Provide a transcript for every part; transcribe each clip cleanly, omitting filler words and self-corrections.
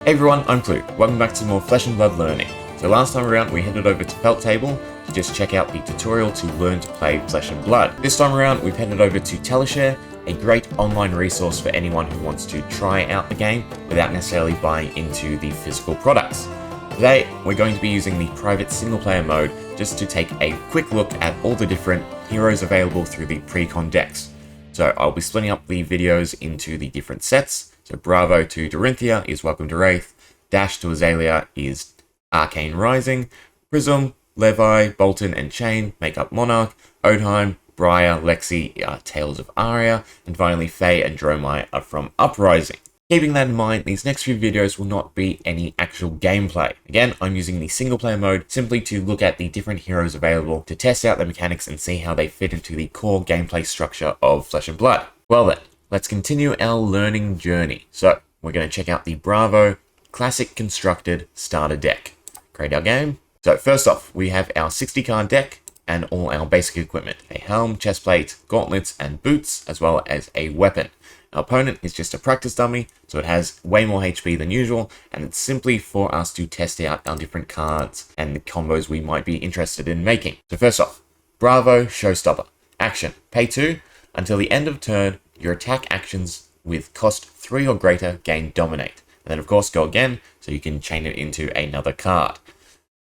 Hey everyone, I'm Kloo. Welcome back to more Flesh and Blood learning. So last time around we headed over to Felt Table to just check out the tutorial to learn to play Flesh and Blood. This time around we've headed over to Teleshare, a great online resource for anyone who wants to try out the game without necessarily buying into the physical products. Today we're going to be using the private single player mode just to take a quick look at all the different heroes available through the pre-con decks. So I'll be splitting up the videos into the different sets. So Bravo to Dorinthea is Welcome to Rathe, Dash to Azalea is Arcane Rising, Prism, Levi, Bolton and Chain make up Monarch, Odheim, Briar, Lexi are Tales of Aria, and finally Fae and Dromai are from Uprising. Keeping that in mind, these next few videos will not be any actual gameplay. Again, I'm using the single player mode simply to look at the different heroes available to test out the mechanics and see how they fit into the core gameplay structure of Flesh and Blood. Well then, let's continue our learning journey. So, we're going to check out the Bravo Classic Constructed Starter Deck. Create our game. So, first off, we have our 60 card deck and all our basic equipment. A helm, chestplate, gauntlets, and boots, as well as a weapon. Our opponent is just a practice dummy, so it has way more HP than usual, and it's simply for us to test out our different cards and the combos we might be interested in making. So first off, Bravo Showstopper. Action. Pay 2. Until the end of turn, your attack actions with cost 3 or greater gain Dominate. And then of course go again, so you can chain it into another card.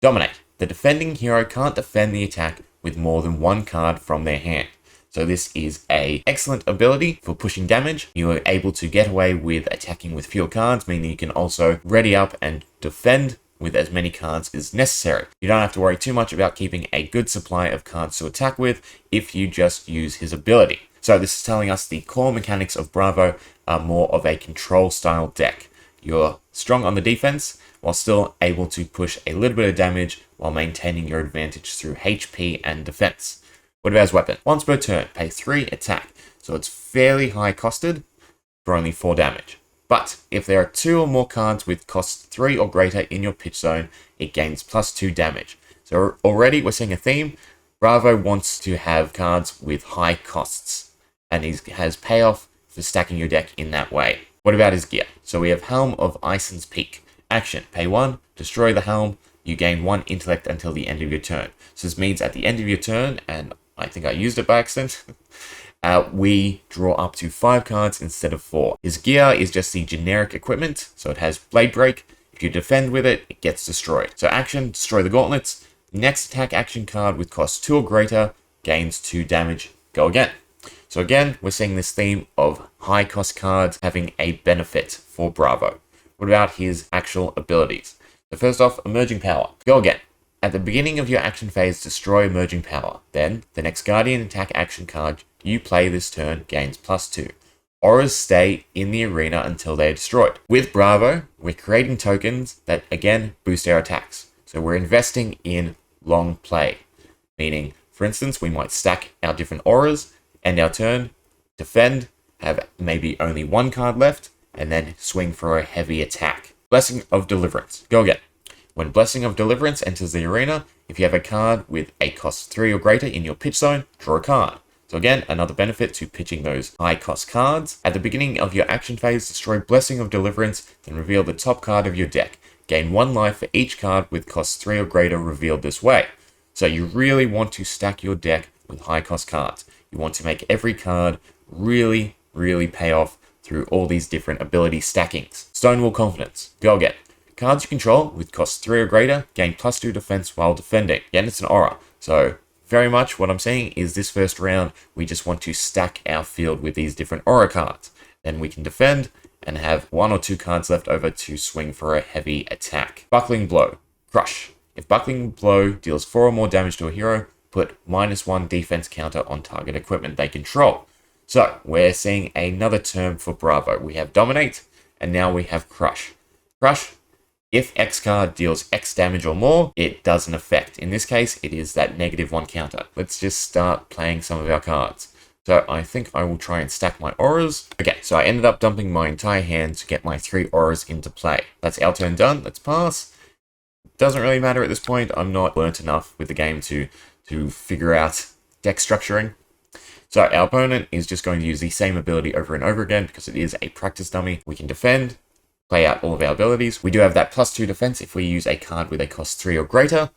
Dominate. The defending hero can't defend the attack with more than one card from their hand. So this is an excellent ability for pushing damage. You are able to get away with attacking with fewer cards, meaning you can also ready up and defend with as many cards as necessary. You don't have to worry too much about keeping a good supply of cards to attack with if you just use his ability. So this is telling us the core mechanics of Bravo are more of a control style deck. You're strong on the defense while still able to push a little bit of damage while maintaining your advantage through HP and defense. What about his weapon? Once per turn, pay 3 attack, so it's fairly high costed for only 4 damage. But if there are 2 or more cards with cost 3 or greater in your pitch zone, it gains plus 2 damage. So already we're seeing a theme. Bravo wants to have cards with high costs, and he has payoff for stacking your deck in that way. What about his gear? So we have Helm of Ison's Peak. Action, pay 1, destroy the helm, you gain 1 intellect until the end of your turn. So this means at the end of your turn, and I think I used it by accident, we draw up to 5 cards instead of 4. His gear is just the generic equipment, so it has Blade Break. If you defend with it, it gets destroyed. So action, destroy the gauntlets. Next attack action card with cost 2 or greater gains 2 damage. Go again. So again, we're seeing this theme of high cost cards having a benefit for Bravo. What about his actual abilities? So first off, Emerging Power. Go again. At the beginning of your action phase, destroy Emerging Power. Then, the next Guardian attack action card you play this turn gains plus 2. Auras stay in the arena until they are destroyed. With Bravo, we're creating tokens that again boost our attacks. So we're investing in long play. Meaning, for instance, we might stack our different auras, end our turn, defend, have maybe only 1 card left, and then swing for a heavy attack. Blessing of Deliverance. Go again. When Blessing of Deliverance enters the arena, if you have a card with a cost 3 or greater in your pitch zone, draw a card. So again, another benefit to pitching those high cost cards. At the beginning of your action phase, destroy Blessing of Deliverance, then reveal the top card of your deck. Gain 1 life for each card with cost 3 or greater revealed this way. So you really want to stack your deck with high cost cards. You want to make every card really pay off through all these different ability stackings. Stonewall Confidence. Go again. Cards you control with cost 3 or greater gain plus 2 defense while defending. Again, it's an aura. So very much what I'm saying is this first round, we just want to stack our field with these different aura cards. Then we can defend and have 1 or 2 cards left over to swing for a heavy attack. Buckling Blow. Crush. If Buckling Blow deals 4 or more damage to a hero, put -1 defense counter on target equipment they control. So we're seeing another term for Bravo. We have Dominate, and now we have Crush. Crush. If X card deals X damage or more, it does an effect. In this case, it is that -1 counter. Let's just start playing some of our cards. So I think I will try and stack my auras. Okay, so I ended up dumping my entire hand to get my 3 auras into play. That's our turn done. Let's pass. Doesn't really matter at this point. I'm not learnt enough with the game to figure out deck structuring. So our opponent is just going to use the same ability over and over again because it is a practice dummy. We can defend, play out all of our abilities. We do have that +2 defense if we use a card with a cost 3 or greater,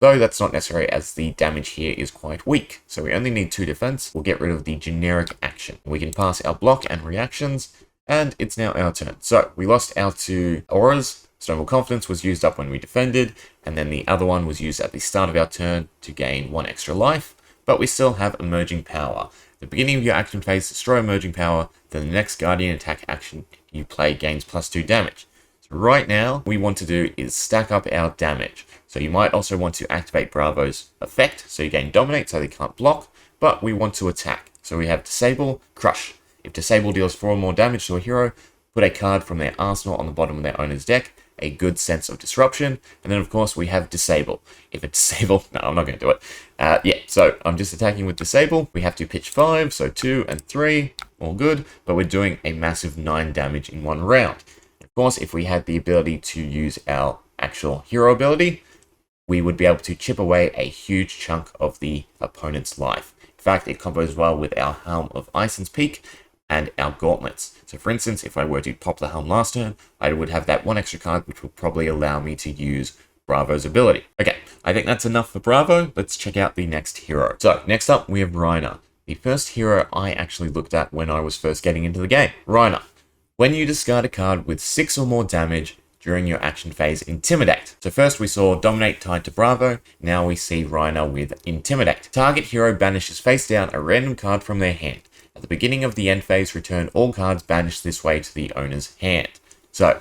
though that's not necessary as the damage here is quite weak. So we only need 2 defense. We'll get rid of the generic action. We can pass our block and reactions, and it's now our turn. So we lost our 2 auras. Stonewall Confidence was used up when we defended, and then the other one was used at the start of our turn to gain 1 extra life, but we still have Emerging Power. At the beginning of your action phase, destroy Emerging Power, then the next Guardian attack action you play gains +2 damage. So right now, what we want to do is stack up our damage. So you might also want to activate Bravo's effect, so you gain Dominate so they can't block, but we want to attack. So we have Disable, Crush. If Disable deals 4 or more damage to a hero, put a card from their arsenal on the bottom of their owner's deck, a good sense of disruption, and then of course we have Disable. If it's Disable, no, I'm not going to do it. Yeah, so I'm just attacking with Disable. We have to pitch 5, so 2 and 3, all good, but we're doing a massive 9 damage in 1 round. Of course, if we had the ability to use our actual hero ability, we would be able to chip away a huge chunk of the opponent's life. In fact, it combos well with our Helm of Ison's Peak and our gauntlets. So for instance, if I were to pop the helm last turn, I would have that 1 extra card, which would probably allow me to use Bravo's ability. Okay, I think that's enough for Bravo. Let's check out the next hero. So next up, we have Rhinar, the first hero I actually looked at when I was first getting into the game. Rhinar. When you discard a card with 6 or more damage during your action phase, Intimidate. So first we saw Dominate tied to Bravo, now we see Rhinar with Intimidate. Target hero banishes face down a random card from their hand. At the beginning of the end phase, return all cards banished this way to the owner's hand. So,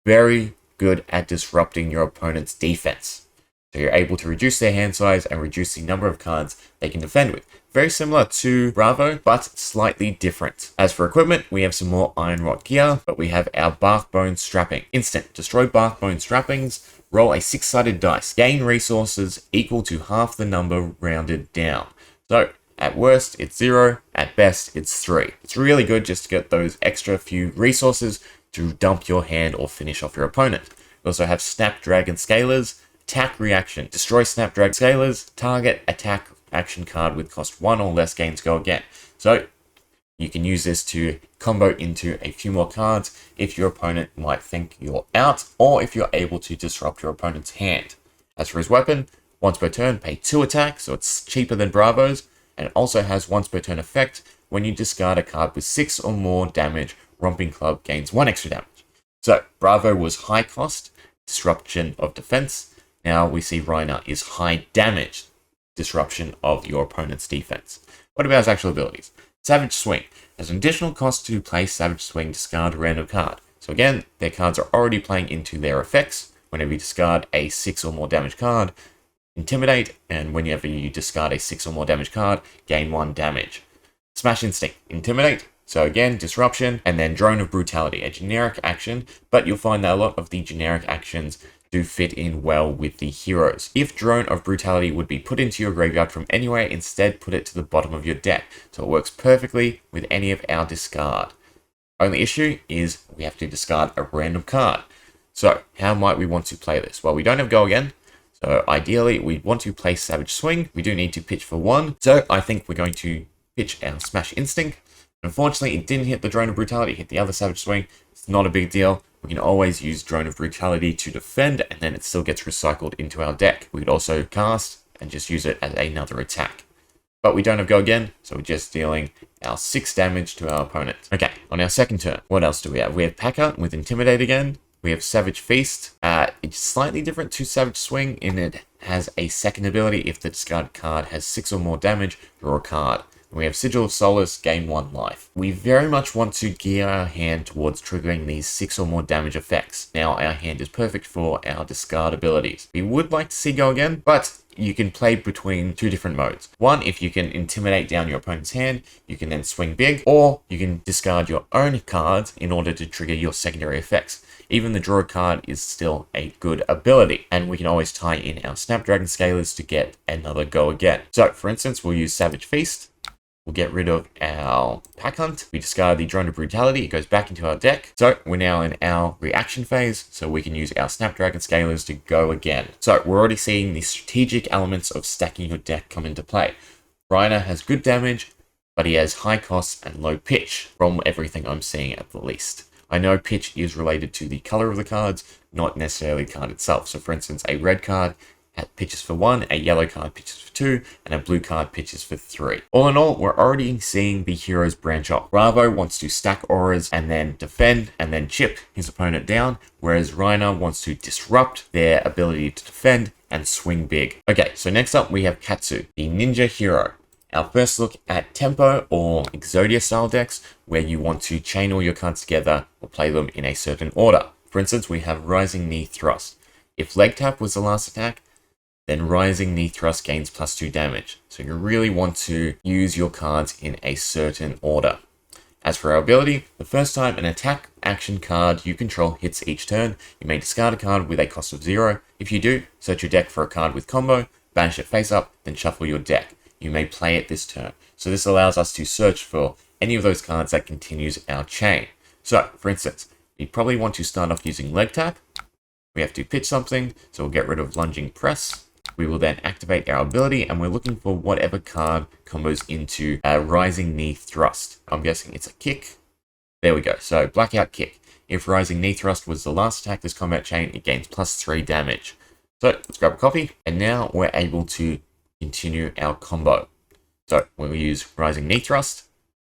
very good at disrupting your opponent's defense. So you're able to reduce their hand size and reduce the number of cards they can defend with. Very similar to Bravo, but slightly different. As for equipment, we have some more Iron Rot gear, but we have our Barkbone Strapping. Instant, destroy Barkbone Strappings, roll a 6-sided dice. Gain resources equal to half the number rounded down. So, at worst, it's 0. At best, it's 3. It's really good just to get those extra few resources to dump your hand or finish off your opponent. We also have Snapdragon Scalers, Attack Reaction. Destroy Snapdragon Scalers, target attack action card with cost 1 or less gains go again. So, you can use this to combo into a few more cards if your opponent might think you're out, or if you're able to disrupt your opponent's hand. As for his weapon, once per turn, pay 2 attacks, so it's cheaper than Bravo's, and it also has once per turn effect. When you discard a card with 6 or more damage, Romping Club gains 1 extra damage. So, Bravo was high cost, disruption of defense. Now we see Rhinar is high damage, disruption of your opponent's defense. What about his actual abilities? Savage Swing. Has an additional cost to play Savage Swing, discard a random card. So again, their cards are already playing into their effects. Whenever you discard a 6 or more damage card, Intimidate, and whenever you discard a 6 or more damage card, gain 1 damage. Smash Instinct, Intimidate, so again, Disruption, and then Drone of Brutality, a generic action, but you'll find that a lot of the generic actions do fit in well with the heroes. If Drone of Brutality would be put into your graveyard from anywhere, instead put it to the bottom of your deck, so it works perfectly with any of our discard. Only issue is we have to discard a random card. So, how might we want to play this? Well, we don't have Go Again, so ideally, we want to play Savage Swing. We do need to pitch for 1. So I think we're going to pitch our Smash Instinct. Unfortunately, it didn't hit the Drone of Brutality. It hit the other Savage Swing. It's not a big deal. We can always use Drone of Brutality to defend, and then it still gets recycled into our deck. We could also cast and just use it as another attack. But we don't have Go Again, so we're just dealing our 6 damage to our opponent. Okay, on our second turn, what else do we have? We have Packer with Intimidate again. We have Savage Feast. It's slightly different to Savage Swing in it has a second ability. If the discard card has 6 or more damage, draw a card. And we have Sigil of Solace, gain 1 life. We very much want to gear our hand towards triggering these 6 or more damage effects. Now our hand is perfect for our discard abilities. We would like to see Go Again, but you can play between 2 different modes. One, if you can intimidate down your opponent's hand, you can then swing big, or you can discard your own cards in order to trigger your secondary effects. Even the draw card is still a good ability, and we can always tie in our Snapdragon Scalers to get another Go Again. So, for instance, we'll use Savage Feast. We'll get rid of our Pack Hunt. We discard the Drone of Brutality. It goes back into our deck. So we're now in our reaction phase. So we can use our Snapdragon Scalers to go again. So we're already seeing the strategic elements of stacking your deck come into play. Rhinar has good damage, but he has high costs and low pitch from everything I'm seeing at the least. I know pitch is related to the color of the cards, not necessarily the card itself. So for instance, a red card pitches for 1, a yellow card pitches for 2, and a blue card pitches for 3. All in all, we're already seeing the heroes branch off. Rathe wants to stack auras and then defend and then chip his opponent down, whereas Rhinar wants to disrupt their ability to defend and swing big. Okay, so next up we have Katsu, the ninja hero. Our first look at Tempo or Exodia style decks, where you want to chain all your cards together or play them in a certain order. For instance, we have Rising Knee Thrust. If leg tap was the last attack, then Rising Knee Thrust gains +2 damage. So you really want to use your cards in a certain order. As for our ability, the first time an attack action card you control hits each turn, you may discard a card with a cost of 0. If you do, search your deck for a card with combo, banish it face up, then shuffle your deck. You may play it this turn. So this allows us to search for any of those cards that continues our chain. So, for instance, we probably want to start off using leg tap. We have to pitch something, so we'll get rid of lunging press. We will then activate our ability, and we're looking for whatever card combos into a Rising Knee Thrust. I'm guessing it's a kick. There we go. So Blackout Kick. If Rising Knee Thrust was the last attack this combat chain, it gains +3 damage. So let's grab a copy, and now we're able to continue our combo. So when we use Rising Knee Thrust,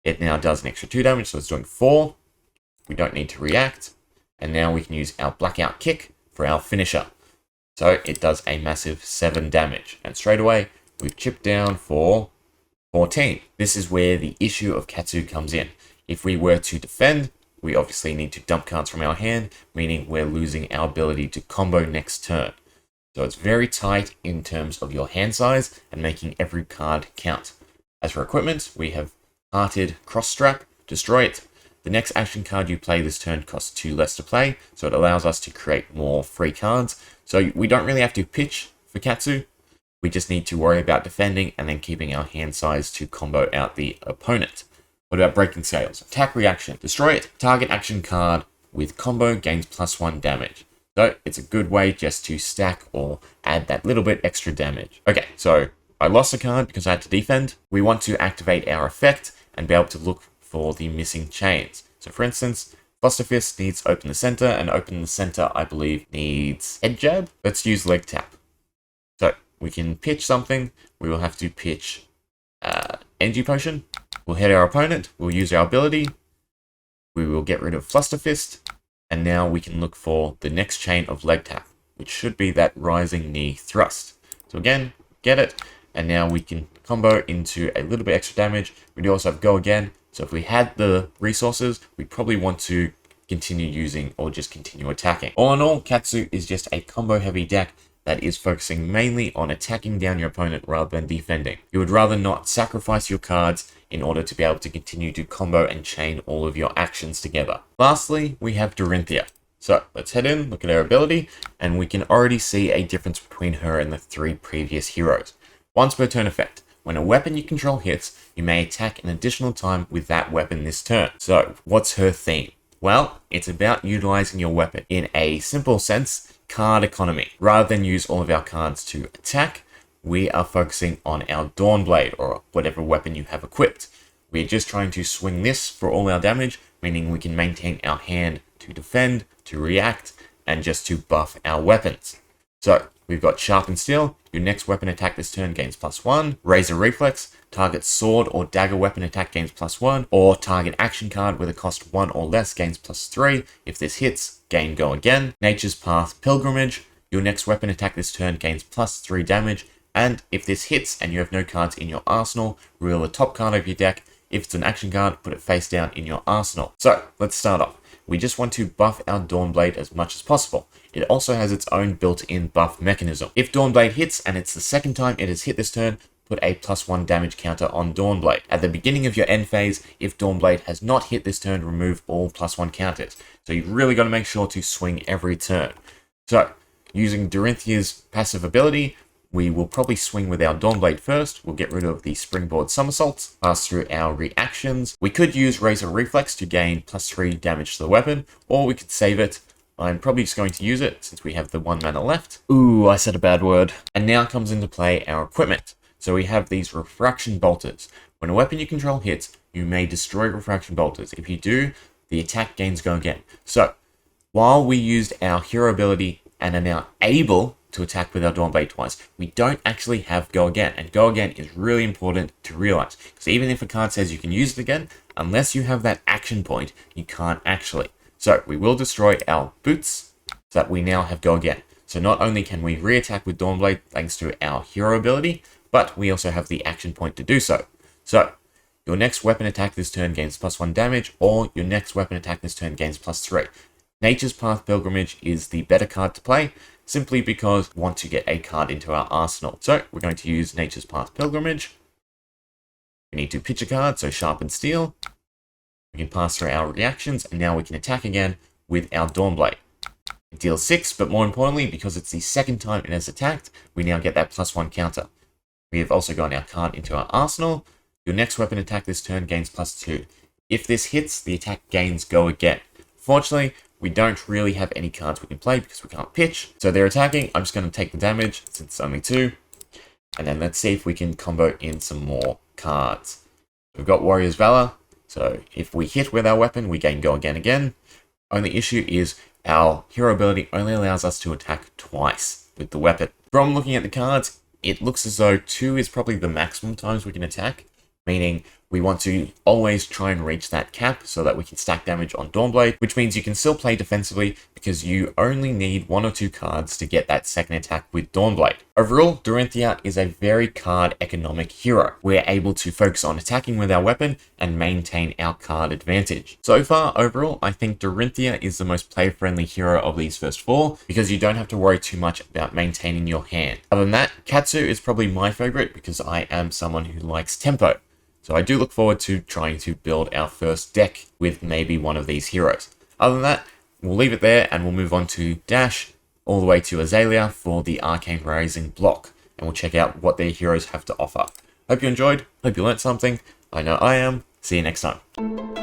it now does an extra 2 damage, so it's doing 4. We don't need to react, and now we can use our Blackout Kick for our finisher. So it does a massive 7 damage. And straight away, we've chipped down for 14. This is where the issue of Katsu comes in. If we were to defend, we obviously need to dump cards from our hand, meaning we're losing our ability to combo next turn. So it's very tight in terms of your hand size and making every card count. As for equipment, we have Hearted Cross Strap, destroy it. The next action card you play this turn costs 2 less to play, so it allows us to create more free cards. So we don't really have to pitch for Katsu. We just need to worry about defending and then keeping our hand size to combo out the opponent. What about Breaking Scales? Attack reaction. Destroy it. Target action card with combo gains +1 damage. So it's a good way just to stack or add that little bit extra damage. Okay, so I lost a card because I had to defend. We want to activate our effect and be able to look for the missing chains. So for instance, Buster Fist needs Open the Center, and Open the Center, I believe, needs Head Jab. Let's use Leg Tap. So we can pitch something. We will have to pitch Energy Potion. We'll hit our opponent. We'll use our ability. We will get rid of Fluster Fist. And now we can look for the next chain of Leg Tap, which should be that Rising Knee Thrust. So again, get it. And now we can combo into a little bit extra damage. We do also have Go Again. So if we had the resources, we'd probably want to continue using or just continue attacking. All in all, Katsu is just a combo heavy deck that is focusing mainly on attacking down your opponent rather than defending. You would rather not sacrifice your cards in order to be able to continue to combo and chain all of your actions together. Lastly, we have Dorinthea. So let's head in, look at her ability, and we can already see a difference between her and the 3 previous heroes. Once per turn effect. When a weapon you control hits, you may attack an additional time with that weapon this turn. So, what's her theme? Well, it's about utilizing your weapon in a simple sense, card economy. Rather than use all of our cards to attack, we are focusing on our Dawnblade or whatever weapon you have equipped. We're just trying to swing this for all our damage, meaning we can maintain our hand to defend, to react, and just to buff our weapons. So, we've got Sharpened Steel. Your next weapon attack this turn gains +1. Razor Reflex. Target sword or dagger weapon attack gains +1. Or target action card with a cost 1 or less gains +3. If this hits, gain Go Again. Nature's Path Pilgrimage. Your next weapon attack this turn gains +3 damage. And if this hits and you have no cards in your arsenal, reveal the top card of your deck. If it's an action card, put it face down in your arsenal. So, let's start off. We just want to buff our Dawnblade as much as possible. It also has its own built-in buff mechanism. If Dawnblade hits and it's the second time it has hit this turn, put a +1 damage counter on Dawnblade. At the beginning of your end phase, if Dawnblade has not hit this turn, remove all +1 counters. So you've really got to make sure to swing every turn. So, using Dorinthea's passive ability, we will probably swing with our Dawnblade first. We'll get rid of the Springboard Somersaults, pass through our reactions. We could use Razor Reflex to gain +3 damage to the weapon, or we could save it. I'm probably just going to use it since we have the 1 mana left. Ooh, I said a bad word. And now comes into play our equipment. So we have these Refraction Bolters. When a weapon you control hits, you may destroy Refraction Bolters. If you do, the attack gains go again. So, while we used our hero ability and are now able to attack with our Dawnblade twice, we don't actually have go again. And go again is really important to realize. Because even if a card says you can use it again, unless you have that action point, you can't actually. So we will destroy our boots so that we now have go again. So not only can we re-attack with Dawnblade thanks to our hero ability, but we also have the action point to do so. So your next weapon attack this turn gains +1 damage, or your next weapon attack this turn gains +3. Nature's Path Pilgrimage is the better card to play, simply because we want to get a card into our arsenal. So we're going to use Nature's Path Pilgrimage. We need to pitch a card, so Sharpened Steel. We can pass through our reactions, and now we can attack again with our Dawnblade. It deals 6, but more importantly, because it's the second time it has attacked, we now get that +1 counter. We have also got our card into our arsenal. Your next weapon attack this turn gains +2. If this hits, the attack gains go again. Fortunately, we don't really have any cards we can play because we can't pitch. So they're attacking. I'm just going to take the damage since it's only 2. And then let's see if we can combo in some more cards. We've got Warrior's Valor. So if we hit with our weapon, we gain go again. Only issue is our hero ability only allows us to attack twice with the weapon. From looking at the cards, it looks as though 2 is probably the maximum times we can attack. Meaning we want to always try and reach that cap so that we can stack damage on Dawnblade, which means you can still play defensively because you only need 1 or 2 cards to get that second attack with Dawnblade. Overall, Dorinthea is a very card economic hero. We're able to focus on attacking with our weapon and maintain our card advantage. So far, overall, I think Dorinthea is the most player-friendly hero of these first 4 because you don't have to worry too much about maintaining your hand. Other than that, Katsu is probably my favorite because I am someone who likes tempo. So I do look forward to trying to build our first deck with maybe one of these heroes. Other than that, we'll leave it there and we'll move on to Dash all the way to Azalea for the Arcane Rising block. And we'll check out what their heroes have to offer. Hope you enjoyed. Hope you learnt something. I know I am. See you next time.